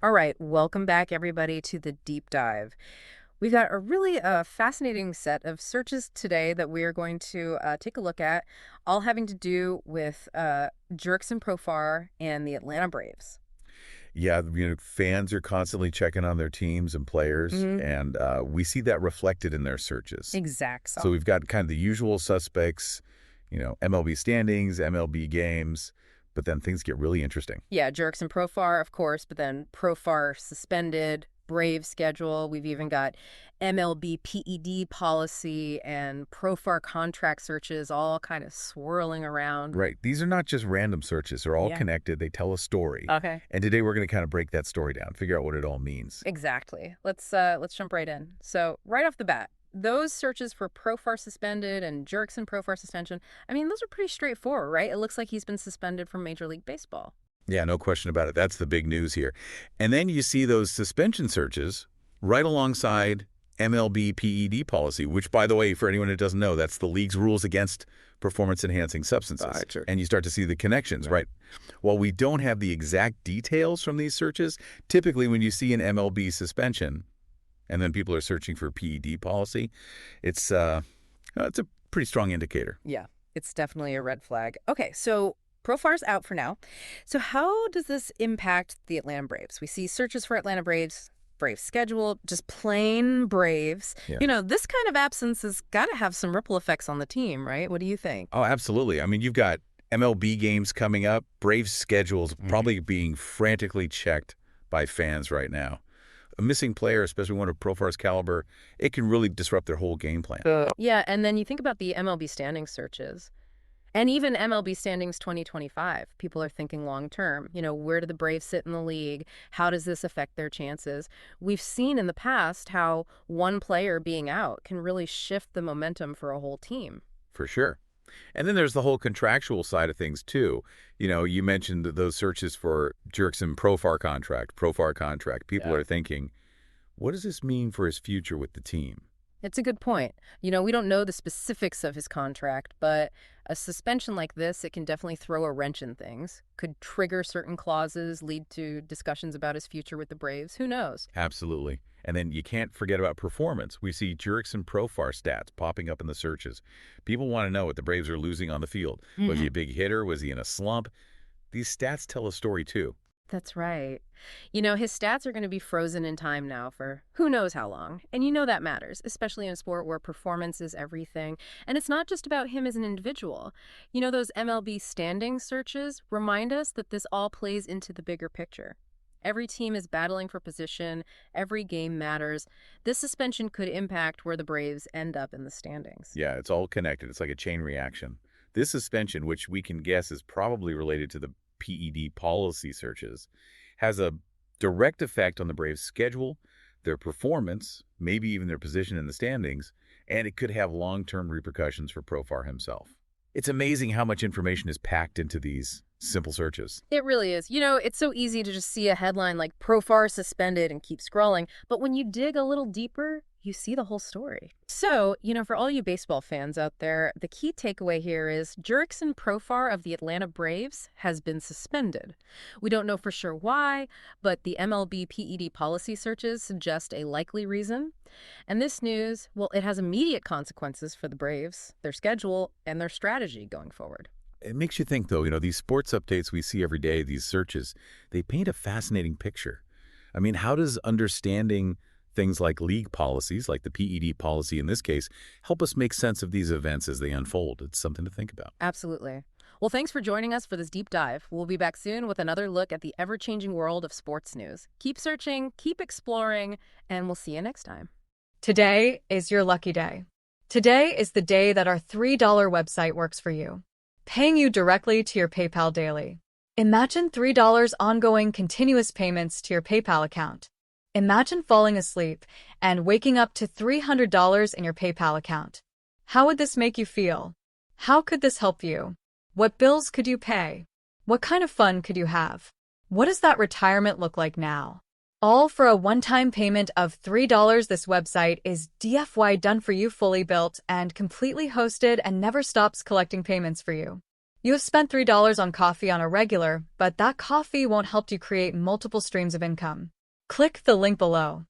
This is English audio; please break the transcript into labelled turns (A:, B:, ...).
A: All right, welcome back, everybody, to the deep dive. We've got a really fascinating set of searches today that we are going to take a look at, all having to do with Jerks and Profar and the Atlanta Braves.
B: Yeah, fans are constantly checking on their teams and players,
A: Hmm.
B: and we see that reflected in their searches.
A: Exact.
B: So we've got kind of the usual suspects, MLB standings, MLB games, but then things get really interesting.
A: Yeah, Jerks and Profar, of course, but then Profar suspended, Brave schedule. We've even got MLB PED policy and Profar contract searches all kind of swirling around.
B: Right. These are not just random searches. They're all
A: Yeah.
B: connected. They tell a story.
A: Okay.
B: And today we're going to kind of break that story down, figure out what it all means.
A: Exactly. Let's jump right in. So right off the bat, those searches for Profar suspended and Jerks and Profar suspension, I mean, those are pretty straightforward, right? It looks like he's been suspended from Major League Baseball.
B: Yeah, no question about it. That's the big news here. And then you see those suspension searches right alongside MLB PED policy, which, by the way, for anyone who doesn't know, that's the league's rules against performance-enhancing substances.
A: Right, sure.
B: And you start to see the connections, right? While we don't have the exact details from these searches, typically when you see an MLB suspension and then people are searching for PED policy, it's a pretty strong indicator.
A: Yeah, it's definitely a red flag. Okay, so Profar's out for now. So how does this impact the Atlanta Braves? We see searches for Atlanta Braves, Braves schedule, just plain Braves.
B: Yeah.
A: This kind of absence has got to have some ripple effects on the team, right? What do you think?
B: Oh, absolutely. I mean, you've got MLB games coming up. Braves schedules probably being frantically checked by fans right now. A missing player, especially one of Profar's caliber, it can really disrupt their whole game plan.
A: Yeah, and then you think about the MLB standings searches. And even MLB standings 2025, people are thinking long term. Where do the Braves sit in the league? How does this affect their chances? We've seen in the past how one player being out can really shift the momentum for a whole team.
B: For sure. And then there's the whole contractual side of things, too. You mentioned those searches for Jerks and Profar contract. People are thinking, what does this mean for his future with the team?
A: It's a good point. We don't know the specifics of his contract, but a suspension like this, it can definitely throw a wrench in things. Could trigger certain clauses, lead to discussions about his future with the Braves. Who knows?
B: Absolutely. And then you can't forget about performance. We see Jerks and Profar stats popping up in the searches. People want to know what the Braves are losing on the field. Was he a big hitter? Was he in a slump? These stats tell a story, too.
A: That's right. His stats are going to be frozen in time now for who knows how long. And that matters, especially in a sport where performance is everything. And it's not just about him as an individual. Those MLB standing searches remind us that this all plays into the bigger picture. Every team is battling for position. Every game matters. This suspension could impact where the Braves end up in the standings.
B: Yeah, it's all connected. It's like a chain reaction. This suspension, which we can guess is probably related to the PED policy searches, has a direct effect on the Braves' schedule, their performance, maybe even their position in the standings, and it could have long-term repercussions for Profar himself. It's amazing how much information is packed into these simple searches.
A: It really is. It's so easy to just see a headline like Profar suspended and keep scrolling, but when you dig a little deeper, you see the whole story. So, for all you baseball fans out there, the key takeaway here is Jerks and Profar of the Atlanta Braves has been suspended. We don't know for sure why, but the MLB PED policy searches suggest a likely reason. And this news, well, it has immediate consequences for the Braves, their schedule, and their strategy going forward.
B: It makes you think, though, these sports updates we see every day, these searches, they paint a fascinating picture. I mean, how does understanding things like league policies, like the PED policy in this case, help us make sense of these events as they unfold? It's something to think about.
A: Absolutely. Well, thanks for joining us for this deep dive. We'll be back soon with another look at the ever-changing world of sports news. Keep searching, keep exploring, and we'll see you next time.
C: Today is your lucky day. Today is the day that our $3 website works for you, paying you directly to your PayPal daily. Imagine $3 ongoing continuous payments to your PayPal account. Imagine falling asleep and waking up to $300 in your PayPal account. How would this make you feel? How could this help you? What bills could you pay? What kind of fun could you have? What does that retirement look like now? All for a one-time payment of $3. This website is DFY done for you, fully built and completely hosted, and never stops collecting payments for you. You have spent $3 on coffee on a regular, but that coffee won't help you create multiple streams of income. Click the link below.